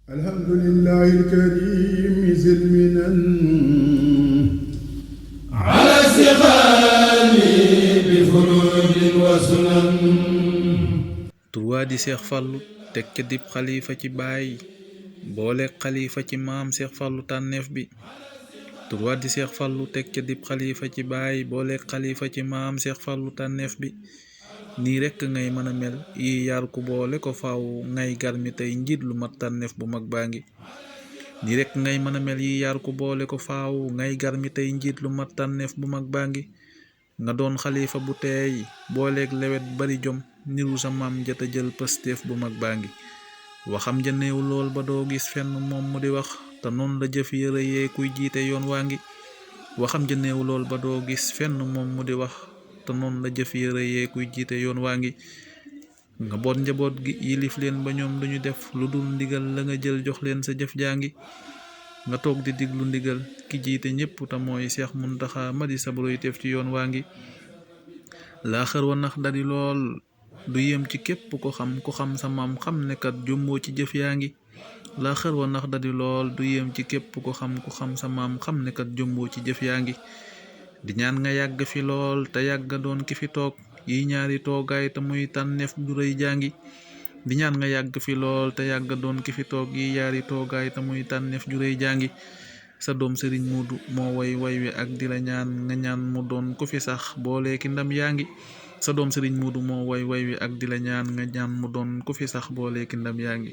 الحمد لله الكريم ذي المنن على استغالي بفروض وسنن. turwaa di Seex Fallu teg ca dib xalifa ci baay boole xalifa ci maam Seex Fallu tànneef bi. turwaa di Seex Fallu teg ca dib xalifa ci baay boole xalifa ci maam Seex Fallu tànneef bi. nii rekk ngay mën a mel yi yar ku boole ko faaw ngay garmi tey njiit lu mat tànneef bu mag baa ngi. nii rekk ngay mën a mel yi yar ku boole ko faaw ngay garmi tey njiit lu mat tànneef bu mag baa ngi. nga doon xalifa bu teey booleeg lewet bari jom niru sa maam jata jël pëstéef bu mag baa ngi. waxam ja néew lool ba doo gis fenn moom mu di wax te noonu la jëf yëre yee kuy jiite yoon waa ngi. waxam ja néew lool ba doo gis fenn moom mu di wax te noonu la jëf yëre yee kuy jiite yoon waa ngi. nga boot njaboot gi yilif leen ba ñoom duñu def lu dul ndigal la nga jël jox leen sa jëf jaa ngi. nga toog di diglu ndigal ki jiite ñépp te mooy Seex Muntaxa ma di sabroy teef ci yoon waa ngi. laa xër wa nax dadi lool du yem ci képp ko xam sa maam xam ne kat jumboo ci jëf yaa ngi. laa xër wa nax dadi lool du yem ci képp ko xam sa maam xam ne kat jumboo ci jëf yaa ngi. di ñaan nga yàgg fi lool te yàgg doon ki fi toog yi ñaari toogaay te muy tànneef du rëy jaa ngi. di ñaan nga yàgg fi lool te yàgg doon ki fi toog yi yaari toogaay te muy tànneef ju rëy jaa ngi. sa doom sëriñ Muudu moo way wi ak di la ñaan nga ñaan mu doon ku fi sax boole ki ndam yaa ngi. sa doom sëriñ Muudu moo way wi ak di la ñaan nga ñaan mu doon ku fi sax boole ki ndam yaa ngi.